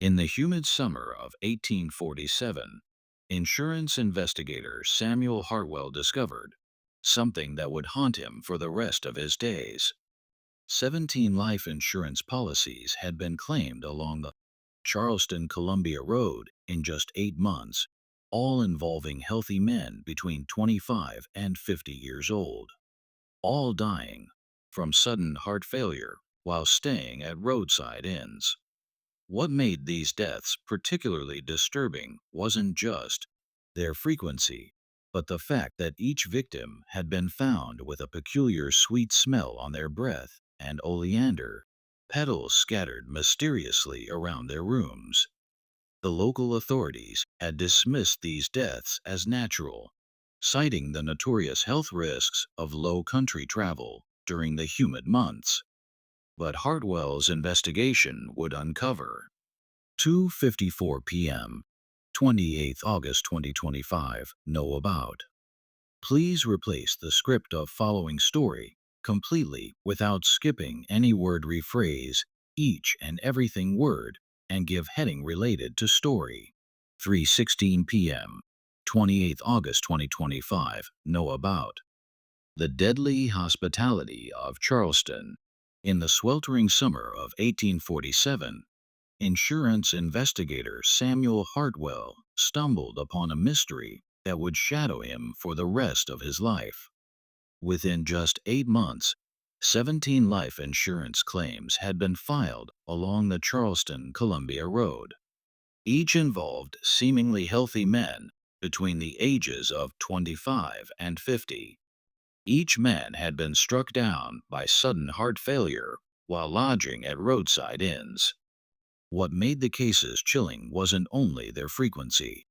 In the humid summer of 1847, insurance investigator Samuel Hartwell discovered something that would haunt him for the rest of his days. 17 life insurance policies had been claimed along the Charleston Columbia Road in just 8 months, all involving healthy men between 25 and 50 years old, all dying from sudden heart failure while staying at roadside inns. What made these deaths particularly disturbing wasn't just their frequency, but the fact that each victim had been found with a peculiar sweet smell on their breath and oleander petals scattered mysteriously around their rooms. The local authorities had dismissed these deaths as natural, citing the notorious health risks of low country travel during the humid months. But Hartwell's investigation would uncover 2:54 p.m., 28th August 2025. Know about. Please replace the script of following story completely without skipping any word, rephrase each and everything word and give heading related to story. 3:16 p.m., 28th August 2025. Know about. The deadly hospitality of Charleston. In the sweltering summer of 1847, insurance investigator Samuel Hartwell stumbled upon a mystery that would shadow him for the rest of his life. Within just 8 months, 17 life insurance claims had been filed along the Charleston Columbia Road. Each involved seemingly healthy men between the ages of 25 and 50. Each man had been struck down by sudden heart failure while lodging at roadside inns. What made the cases chilling wasn't only their frequency.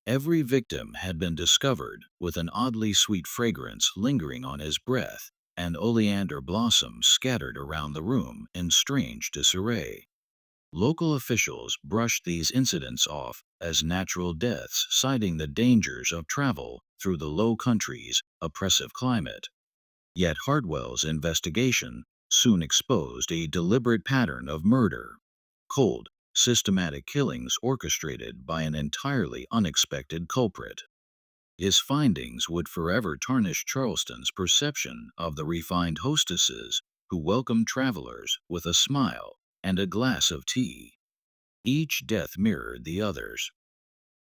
Every victim had been discovered with an oddly sweet fragrance lingering on his breath and oleander blossoms scattered around the room in strange disarray. Local officials brushed these incidents off as natural deaths, citing the dangers of travel through the Low Country's oppressive climate. Yet Hartwell's investigation soon exposed a deliberate pattern of murder, cold, systematic killings orchestrated by an entirely unexpected culprit. His findings would forever tarnish Charleston's perception of the refined hostesses who welcomed travelers with a smile and a glass of tea. Each death mirrored the others.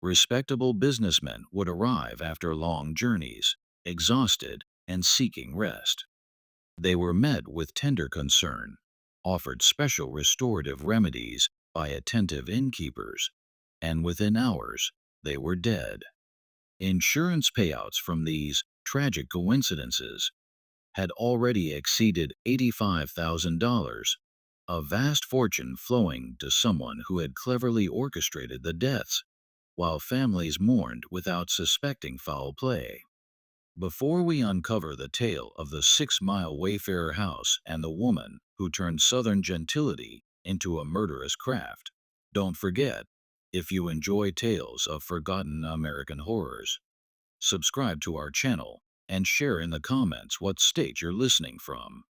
Respectable businessmen would arrive after long journeys, exhausted and seeking rest. They were met with tender concern, offered special restorative remedies by attentive innkeepers, and within hours they were dead. Insurance payouts from these tragic coincidences had already exceeded $85,000, a vast fortune flowing to someone who had cleverly orchestrated the deaths, while families mourned without suspecting foul play. Before we uncover the tale of the 6 Mile Wayfarer house and the woman who turned Southern gentility into a murderous craft, don't forget, if you enjoy tales of forgotten American horrors, subscribe to our channel and share in the comments what state you're listening from.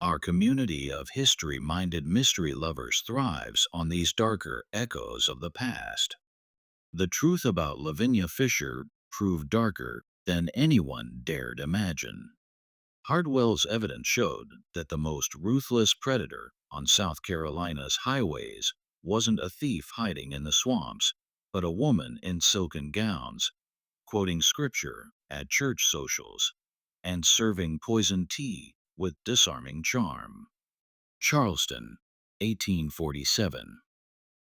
Our community of history-minded mystery lovers thrives on these darker echoes of the past. The truth about Lavinia Fisher proved darker than anyone dared imagine. Hartwell's evidence showed that the most ruthless predator on South Carolina's highways wasn't a thief hiding in the swamps, but a woman in silken gowns, quoting scripture at church socials, and serving poisoned tea with disarming charm. Charleston, 1847.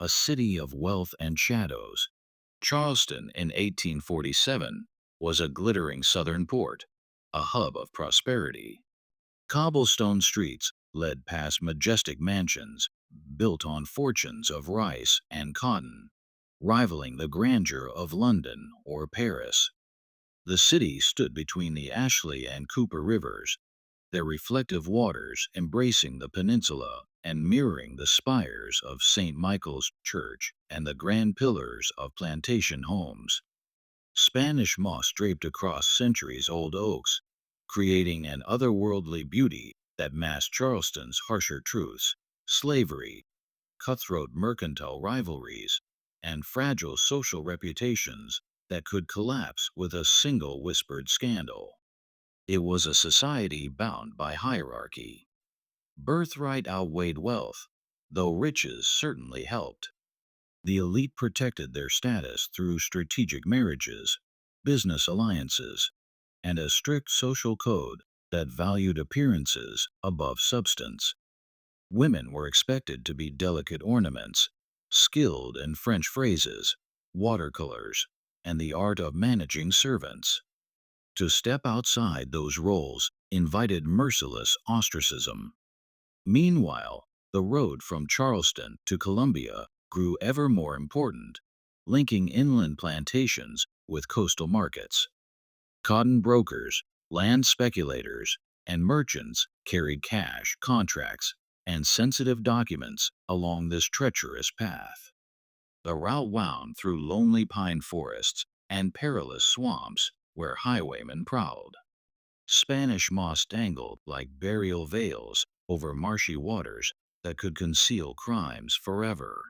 A city of wealth and shadows. Charleston in 1847 was a glittering southern port, a hub of prosperity. Cobblestone streets led past majestic mansions built on fortunes of rice and cotton, rivaling the grandeur of London or Paris. The city stood between the Ashley and Cooper rivers, their reflective waters embracing the peninsula and mirroring the spires of St. Michael's Church and the grand pillars of plantation homes. Spanish moss draped across centuries-old oaks, creating an otherworldly beauty that masked Charleston's harsher truths: slavery, cutthroat mercantile rivalries, and fragile social reputations that could collapse with a single whispered scandal. It was a society bound by hierarchy. Birthright outweighed wealth, though riches certainly helped. The elite protected their status through strategic marriages, business alliances, and a strict social code that valued appearances above substance. Women were expected to be delicate ornaments, skilled in French phrases, watercolors, and the art of managing servants. To step outside those roles invited merciless ostracism. Meanwhile, the road from Charleston to Columbia grew ever more important, linking inland plantations with coastal markets. Cotton brokers, land speculators, and merchants carried cash, contracts, and sensitive documents along this treacherous path. The route wound through lonely pine forests and perilous swamps where highwaymen prowled. Spanish moss dangled like burial veils over marshy waters that could conceal crimes forever.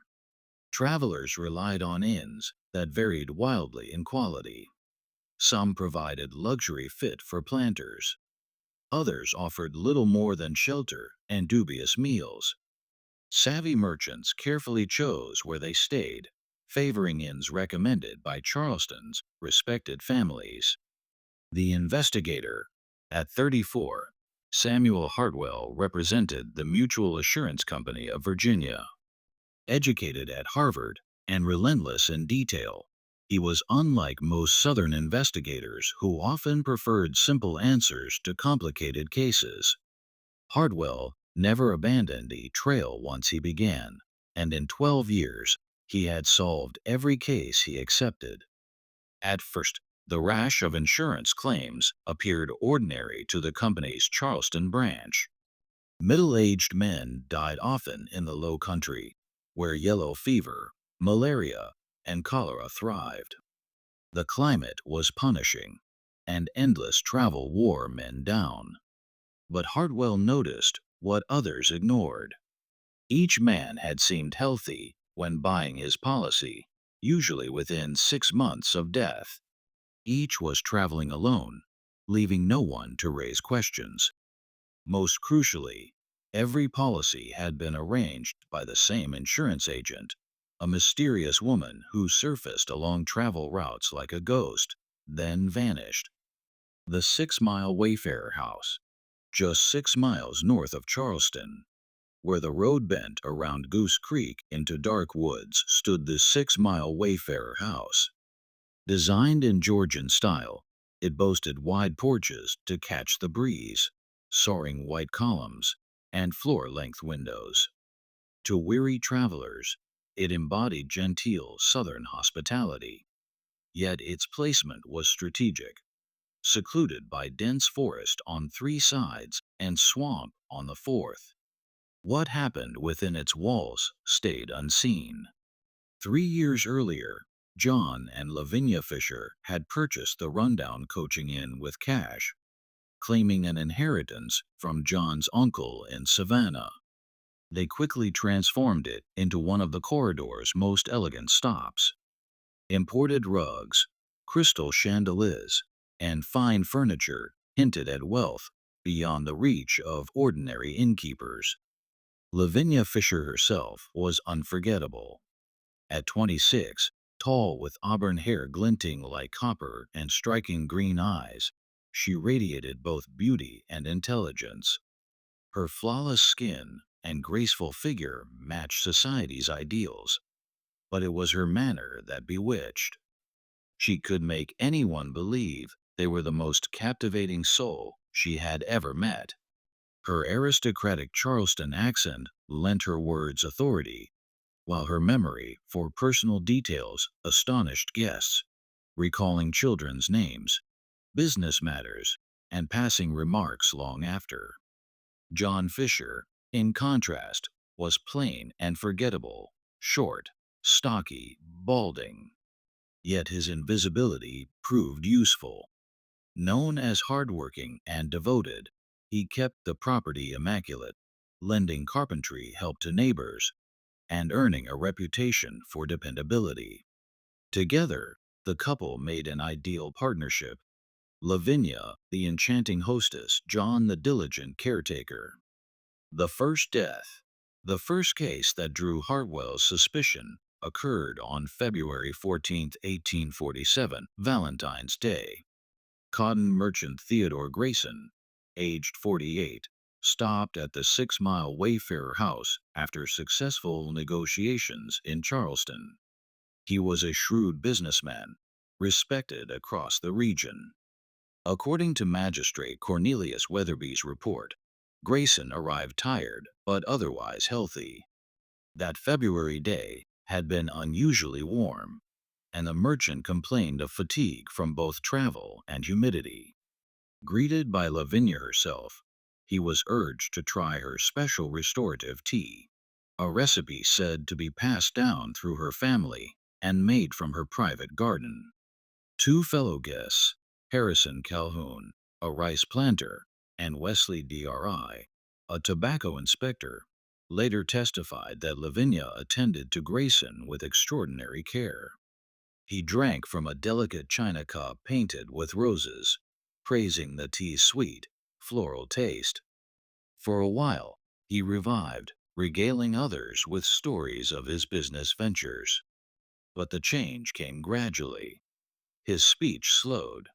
Travelers relied on inns that varied wildly in quality. Some provided luxury fit for planters. Others offered little more than shelter and dubious meals. Savvy merchants carefully chose where they stayed, favoring inns recommended by Charleston's respected families. The investigator, at 34, Samuel Hartwell represented the Mutual Assurance Company of Virginia. Educated at Harvard and relentless in detail, he was unlike most Southern investigators who often preferred simple answers to complicated cases. Hartwell never abandoned the trail once he began, and in 12 years, he had solved every case he accepted. At first, the rash of insurance claims appeared ordinary to the company's Charleston branch. Middle-aged men died often in the low country, where yellow fever, malaria, and cholera thrived. The climate was punishing, and endless travel wore men down. But Hartwell noticed what others ignored. Each man had seemed healthy when buying his policy, usually within 6 months of death. Each was traveling alone, leaving no one to raise questions. Most crucially, every policy had been arranged by the same insurance agent, a mysterious woman who surfaced along travel routes like a ghost, then vanished. The 6 Mile Wayfarer House, just 6 miles north of Charleston. Where the road bent around Goose Creek into dark woods stood the 6 Mile Wayfarer House. Designed in Georgian style, it boasted wide porches to catch the breeze, soaring white columns, and floor-length windows. To weary travelers, it embodied genteel southern hospitality. Yet its placement was strategic, secluded by dense forest on 3 sides and swamp on the fourth. What happened within its walls stayed unseen. 3 years earlier, John and Lavinia Fisher had purchased the rundown coaching inn with cash, claiming an inheritance from John's uncle in Savannah. They quickly transformed it into one of the corridor's most elegant stops. Imported rugs, crystal chandeliers, and fine furniture hinted at wealth beyond the reach of ordinary innkeepers. Lavinia Fisher herself was unforgettable. At 26, tall with auburn hair glinting like copper and striking green eyes, she radiated both beauty and intelligence. Her flawless skin and graceful figure matched society's ideals, but it was her manner that bewitched. She could make anyone believe they were the most captivating soul she had ever met. Her aristocratic Charleston accent lent her words authority, while her memory for personal details astonished guests, recalling children's names, business matters, and passing remarks long after. John Fisher, in contrast, was plain and forgettable, short, stocky, balding. Yet his invisibility proved useful. Known as hardworking and devoted, he kept the property immaculate, lending carpentry help to neighbors, and earning a reputation for dependability. Together, the couple made an ideal partnership. Lavinia, the enchanting hostess, John, the diligent caretaker. The first death. The first case that drew Hartwell's suspicion occurred on February 14, 1847, Valentine's Day. Cotton merchant Theodore Grayson, aged 48, stopped at the 6-mile Wayfarer house after successful negotiations in Charleston. He was a shrewd businessman, respected across the region. According to Magistrate Cornelius Weatherby's report, Grayson arrived tired but otherwise healthy. That February day had been unusually warm, and the merchant complained of fatigue from both travel and humidity. Greeted by Lavinia herself, he was urged to try her special restorative tea, a recipe said to be passed down through her family and made from her private garden. Two fellow guests, Harrison Calhoun, a rice planter, and Wesley Dri, a tobacco inspector, later testified that Lavinia attended to Grayson with extraordinary care. He drank from a delicate china cup painted with roses, praising the tea's sweet, floral taste. For a while, he revived, regaling others with stories of his business ventures. But the change came gradually. His speech slowed.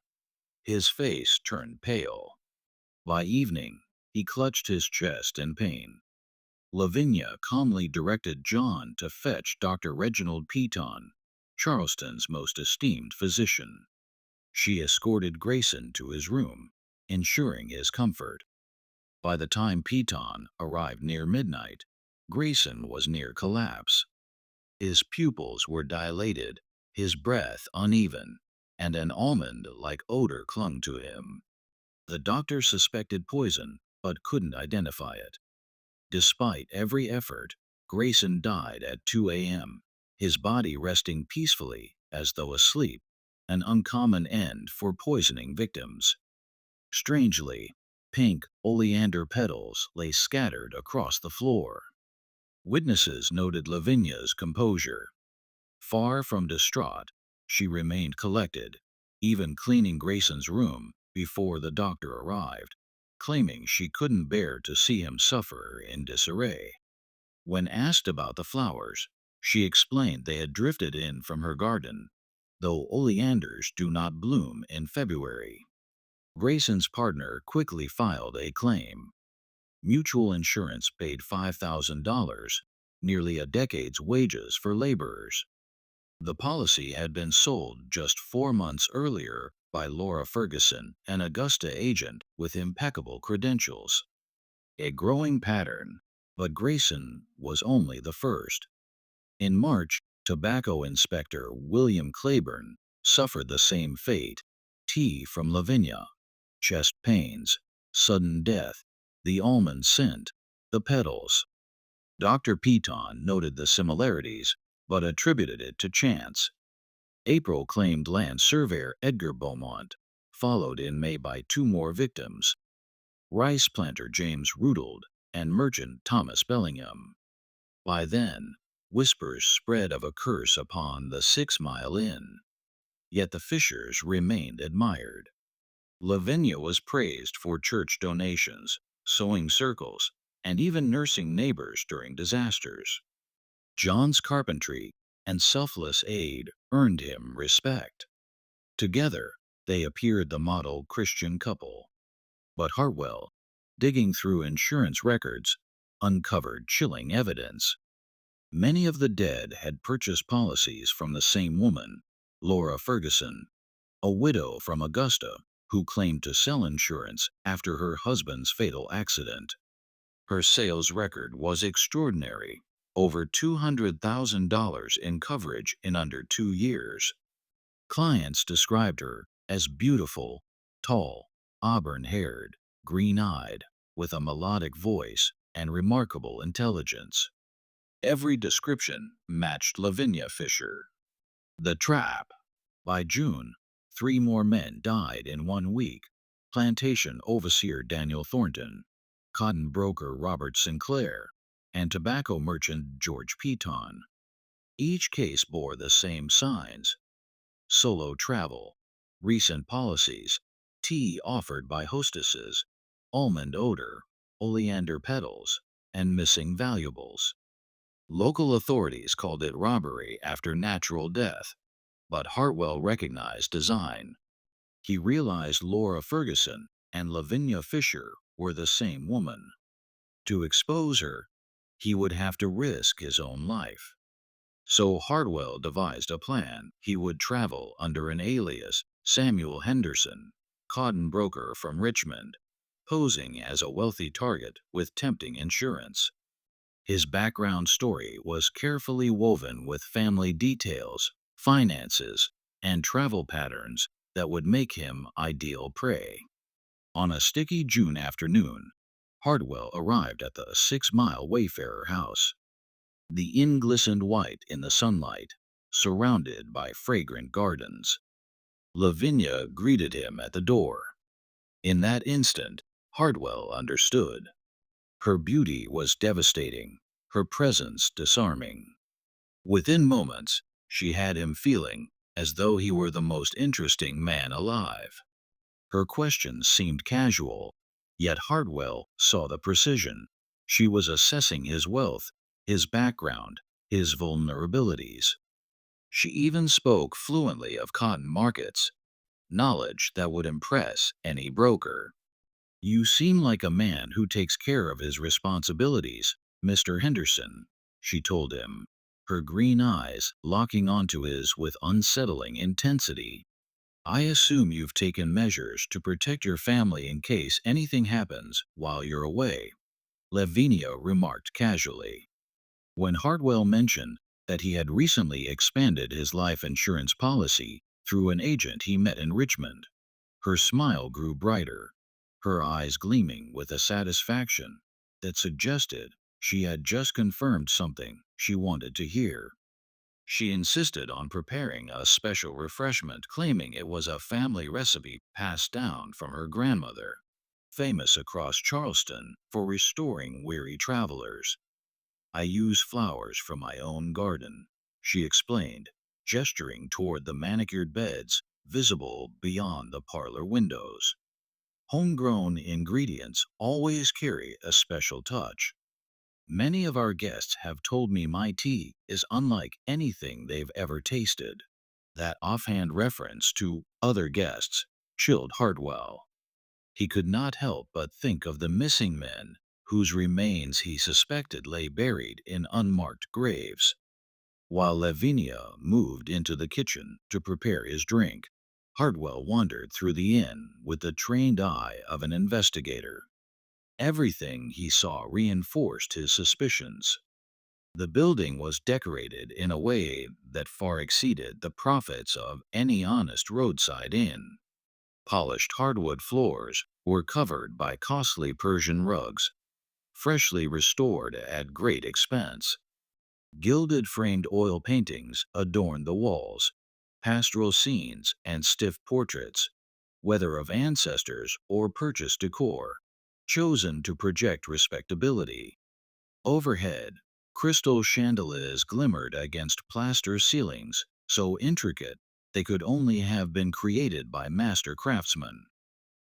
His face turned pale. By evening, he clutched his chest in pain. Lavinia calmly directed John to fetch Dr. Reginald Peton, Charleston's most esteemed physician. She escorted Grayson to his room, ensuring his comfort. By the time Peton arrived near midnight, Grayson was near collapse. His pupils were dilated, his breath uneven, and an almond-like odor clung to him. The doctor suspected poison, but couldn't identify it. Despite every effort, Grayson died at 2 a.m., his body resting peacefully as though asleep, an uncommon end for poisoning victims. Strangely, pink oleander petals lay scattered across the floor. Witnesses noted Lavinia's composure. Far from distraught, she remained collected, even cleaning Grayson's room before the doctor arrived, claiming she couldn't bear to see him suffer in disarray. When asked about the flowers, she explained they had drifted in from her garden, though oleanders do not bloom in February. Grayson's partner quickly filed a claim. Mutual Insurance paid $5,000, nearly a decade's wages for laborers. The policy had been sold just 4 months earlier by Laura Ferguson, an Augusta agent with impeccable credentials. A growing pattern, but Grayson was only the first. In March, tobacco inspector William Claiborne suffered the same fate. Tea from Lavinia, chest pains, sudden death, the almond scent, the petals. Dr. Peton noted the similarities, but attributed it to chance. April claimed land surveyor Edgar Beaumont, followed in May by two more victims, rice planter James Ruthold and merchant Thomas Bellingham. By then, whispers spread of a curse upon the 6-Mile Inn. Yet the Fishers remained admired. Lavinia was praised for church donations, sewing circles, and even nursing neighbors during disasters. John's carpentry and selfless aid earned him respect. Together, they appeared the model Christian couple. But Hartwell, digging through insurance records, uncovered chilling evidence. Many of the dead had purchased policies from the same woman, Laura Ferguson, a widow from Augusta who claimed to sell insurance after her husband's fatal accident. Her sales record was extraordinary, over $200,000 in coverage in under 2 years. Clients described her as beautiful, tall, auburn-haired, green-eyed, with a melodic voice and remarkable intelligence. Every description matched Lavinia Fisher. The Trap. By June, 3 more men died in 1 week. Plantation overseer Daniel Thornton, cotton broker Robert Sinclair, and tobacco merchant George Peton. Each case bore the same signs: solo travel, recent policies, tea offered by hostesses, almond odor, oleander petals, and missing valuables. Local authorities called it robbery after natural death, but Hartwell recognized design. He realized Laura Ferguson and Lavinia Fisher were the same woman. To expose her, he would have to risk his own life. So Hartwell devised a plan. He would travel under an alias, Samuel Henderson, cotton broker from Richmond, posing as a wealthy target with tempting insurance. His background story was carefully woven with family details, finances, and travel patterns that would make him ideal prey. On a sticky June afternoon, Hartwell arrived at the 6-mile Wayfarer house. The inn glistened white in the sunlight, surrounded by fragrant gardens. Lavinia greeted him at the door. In that instant, Hartwell understood. Her beauty was devastating, her presence disarming. Within moments, she had him feeling as though he were the most interesting man alive. Her questions seemed casual, yet Hartwell saw the precision. She was assessing his wealth, his background, his vulnerabilities. She even spoke fluently of cotton markets, knowledge that would impress any broker. "You seem like a man who takes care of his responsibilities, Mr. Henderson," she told him, her green eyes locking onto his with unsettling intensity. "I assume you've taken measures to protect your family in case anything happens while you're away," Lavinia remarked casually. When Hartwell mentioned that he had recently expanded his life insurance policy through an agent he met in Richmond, her smile grew brighter, her eyes gleaming with a satisfaction that suggested she had just confirmed something she wanted to hear. She insisted on preparing a special refreshment, claiming it was a family recipe passed down from her grandmother, famous across Charleston for restoring weary travelers. "I use flowers from my own garden," she explained, gesturing toward the manicured beds visible beyond the parlor windows. "Homegrown ingredients always carry a special touch. Many of our guests have told me my tea is unlike anything they've ever tasted." That offhand reference to other guests chilled Hartwell. He could not help but think of the missing men whose remains he suspected lay buried in unmarked graves. While Lavinia moved into the kitchen to prepare his drink, Hartwell wandered through the inn with the trained eye of an investigator. Everything he saw reinforced his suspicions. The building was decorated in a way that far exceeded the profits of any honest roadside inn. Polished hardwood floors were covered by costly Persian rugs, freshly restored at great expense. Gilded framed oil paintings adorned the walls, pastoral scenes and stiff portraits, whether of ancestors or purchased decor, chosen to project respectability. Overhead, crystal chandeliers glimmered against plaster ceilings, so intricate they could only have been created by master craftsmen.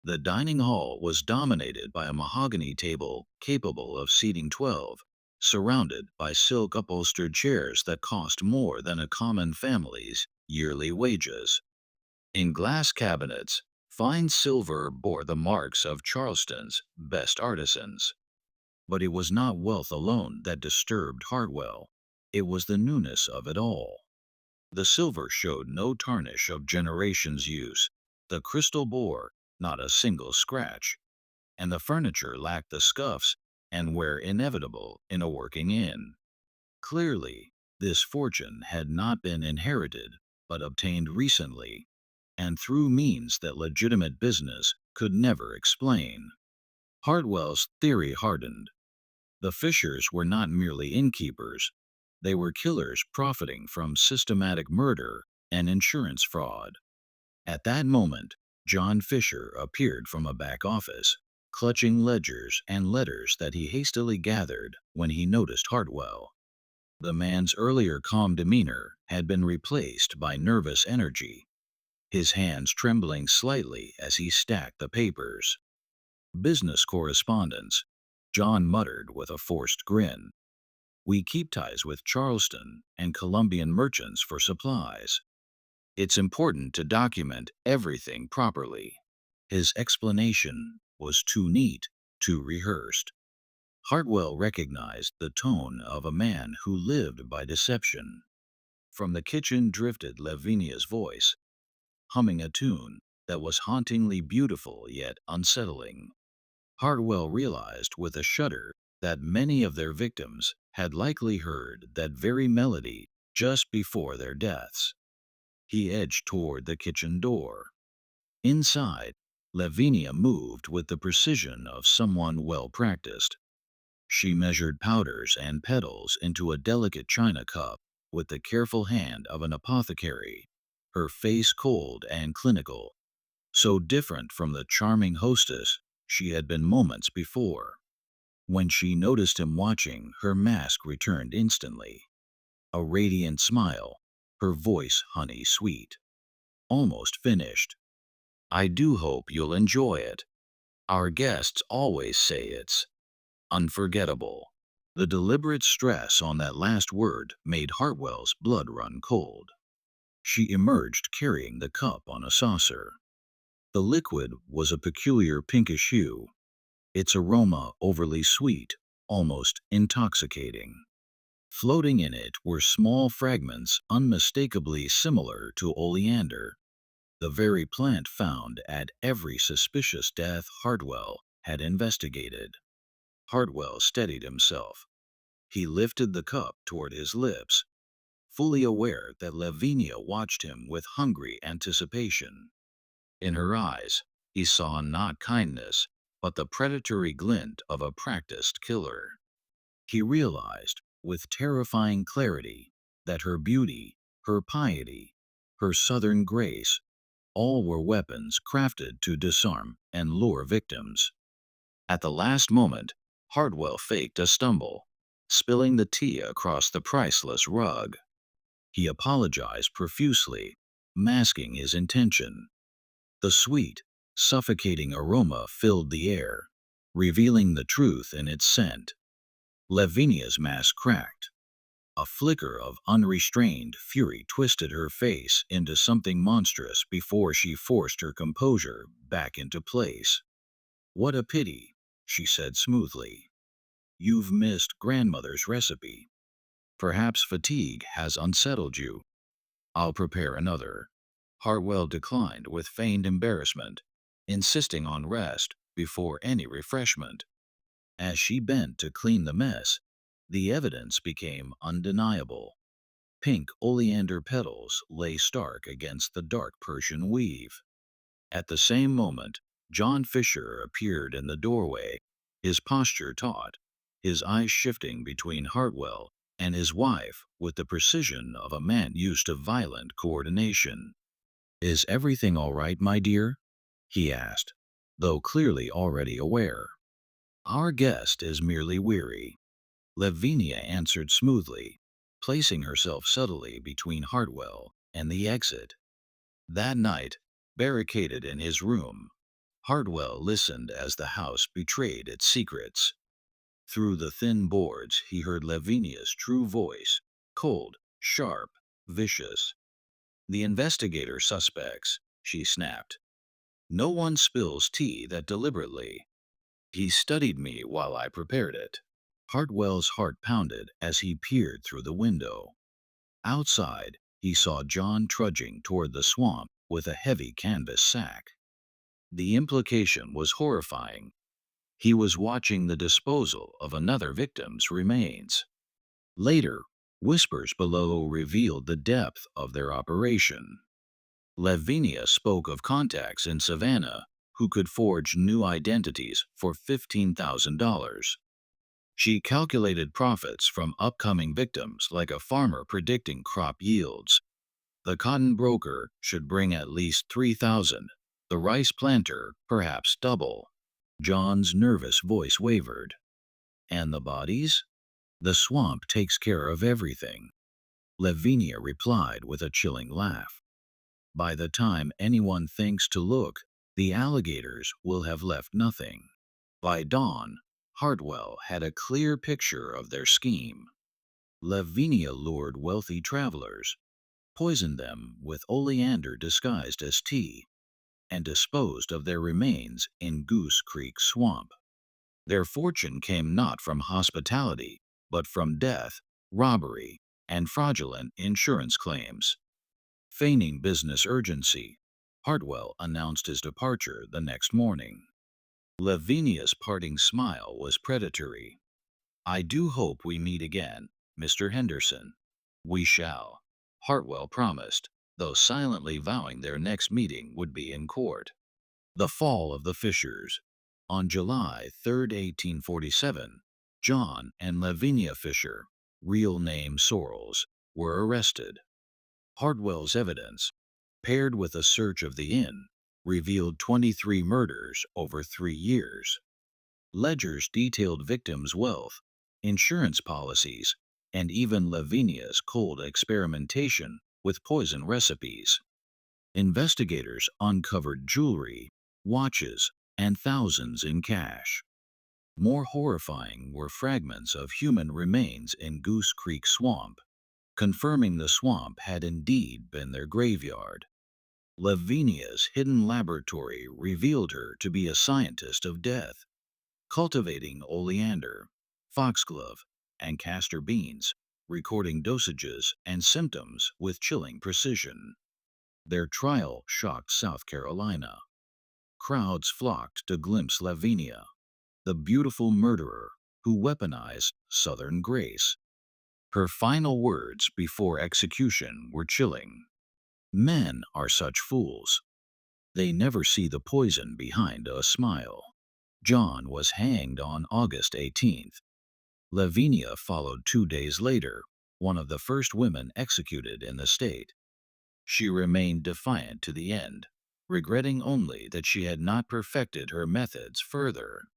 The dining hall was dominated by a mahogany table capable of seating 12, surrounded by silk upholstered chairs that cost more than a common family's yearly wages. In glass cabinets, fine silver bore the marks of Charleston's best artisans. But it was not wealth alone that disturbed Hartwell. It was the newness of it all. The silver showed no tarnish of generations' use. The crystal bore not a single scratch, and the furniture lacked the scuffs and wear inevitable in a working inn. Clearly, this fortune had not been inherited, but obtained recently, and through means that legitimate business could never explain. Hartwell's theory hardened. The Fishers were not merely innkeepers, they were killers profiting from systematic murder and insurance fraud. At that moment, John Fisher appeared from a back office, clutching ledgers and letters that he hastily gathered when he noticed Hartwell. The man's earlier calm demeanor had been replaced by nervous energy, his hands trembling slightly as he stacked the papers. Business correspondence, John muttered with a forced grin. We keep ties with Charleston and Colombian merchants for supplies. It's important to document everything properly. His explanation was too neat, too rehearsed. Hartwell recognized the tone of a man who lived by deception. From the kitchen drifted Lavinia's voice, humming a tune that was hauntingly beautiful yet unsettling. Hartwell realized with a shudder that many of their victims had likely heard that very melody just before their deaths. He edged toward the kitchen door. Inside, Lavinia moved with the precision of someone well practiced. She measured powders and petals into a delicate china cup with the careful hand of an apothecary, her face cold and clinical, so different from the charming hostess she had been moments before. When she noticed him watching, her mask returned instantly. A radiant smile, her voice honey sweet. Almost finished. I do hope you'll enjoy it. Our guests always say it's unforgettable. The deliberate stress on that last word made Hartwell's blood run cold. She emerged carrying the cup on a saucer. The liquid was a peculiar pinkish hue, its aroma overly sweet, almost intoxicating. Floating in it were small fragments unmistakably similar to oleander, the very plant found at every suspicious death Hartwell had investigated. Hartwell steadied himself. He lifted the cup toward his lips, fully aware that Lavinia watched him with hungry anticipation. In her eyes, he saw not kindness, but the predatory glint of a practiced killer. He realized, with terrifying clarity, that her beauty, her piety, her southern grace, all were weapons crafted to disarm and lure victims. At the last moment, Hartwell faked a stumble, spilling the tea across the priceless rug. He apologized profusely, masking his intention. The sweet, suffocating aroma filled the air, revealing the truth in its scent. Lavinia's mask cracked. A flicker of unrestrained fury twisted her face into something monstrous before she forced her composure back into place. What a pity, she said smoothly. You've missed grandmother's recipe. Perhaps fatigue has unsettled you. I'll prepare another. Hartwell declined with feigned embarrassment, insisting on rest before any refreshment. As she bent to clean the mess, the evidence became undeniable. Pink oleander petals lay stark against the dark Persian weave. At the same moment, John Fisher appeared in the doorway, his posture taut, his eyes shifting between Hartwell and his wife with the precision of a man used to violent coordination. Is everything all right, my dear? He asked, though clearly already aware. Our guest is merely weary. Lavinia answered smoothly, placing herself subtly between Hartwell and the exit. That night, barricaded in his room, Hartwell listened as the house betrayed its secrets. Through the thin boards he heard Lavinia's true voice, cold, sharp, vicious. The investigator suspects, she snapped. No one spills tea that deliberately. He studied me while I prepared it. Hartwell's heart pounded as he peered through the window. Outside, he saw John trudging toward the swamp with a heavy canvas sack. The implication was horrifying. He was watching the disposal of another victim's remains. Later, whispers below revealed the depth of their operation. Lavinia spoke of contacts in Savannah who could forge new identities for $15,000. She calculated profits from upcoming victims like a farmer predicting crop yields. The cotton broker should bring at least 3,000, the rice planter perhaps double. John's nervous voice wavered. And the bodies? The swamp takes care of everything, Lavinia replied with a chilling laugh. By the time anyone thinks to look, the alligators will have left nothing. By dawn, Hartwell had a clear picture of their scheme. Lavinia lured wealthy travelers, poisoned them with oleander disguised as tea, and disposed of their remains in Goose Creek Swamp. Their fortune came not from hospitality, but from death, robbery, and fraudulent insurance claims. Feigning business urgency, Hartwell announced his departure the next morning. Lavinia's parting smile was predatory. "I do hope we meet again, Mr. Henderson." "We shall," Hartwell promised, though silently vowing their next meeting would be in court. The Fall of the Fishers. On July 3, 1847, John and Lavinia Fisher, real name Sorrells, were arrested. Hartwell's evidence, paired with a search of the inn, revealed 23 murders over 3 years. Ledgers detailed victims' wealth, insurance policies, and even Lavinia's cold experimentation with poison recipes. Investigators uncovered jewelry, watches, and thousands in cash. More horrifying were fragments of human remains in Goose Creek Swamp, confirming the swamp had indeed been their graveyard. Lavinia's hidden laboratory revealed her to be a scientist of death, cultivating oleander, foxglove, and castor beans, recording dosages and symptoms with chilling precision. Their trial shocked South Carolina. Crowds flocked to glimpse Lavinia, the beautiful murderer who weaponized Southern grace. Her final words before execution were chilling. "Men are such fools. They never see the poison behind a smile." John was hanged on August 18th. Lavinia followed 2 days later, one of the first women executed in the state. She remained defiant to the end, regretting only that she had not perfected her methods further.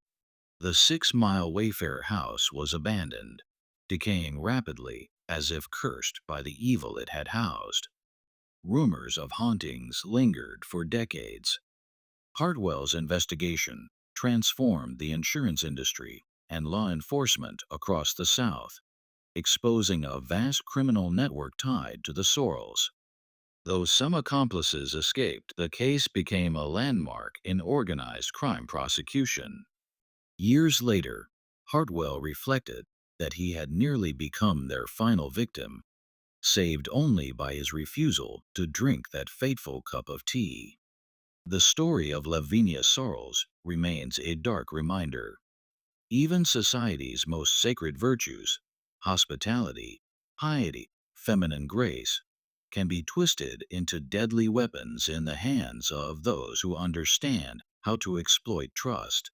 The 6-mile Wayfair house was abandoned, decaying rapidly as if cursed by the evil it had housed. Rumors of hauntings lingered for decades. Hartwell's investigation transformed the insurance industry and law enforcement across the South, exposing a vast criminal network tied to the Sorrells. Though some accomplices escaped, the case became a landmark in organized crime prosecution. Years later, Hartwell reflected that he had nearly become their final victim, saved only by his refusal to drink that fateful cup of tea. The story of Lavinia Sorrells remains a dark reminder. Even society's most sacred virtues, hospitality, piety, feminine grace, can be twisted into deadly weapons in the hands of those who understand how to exploit trust.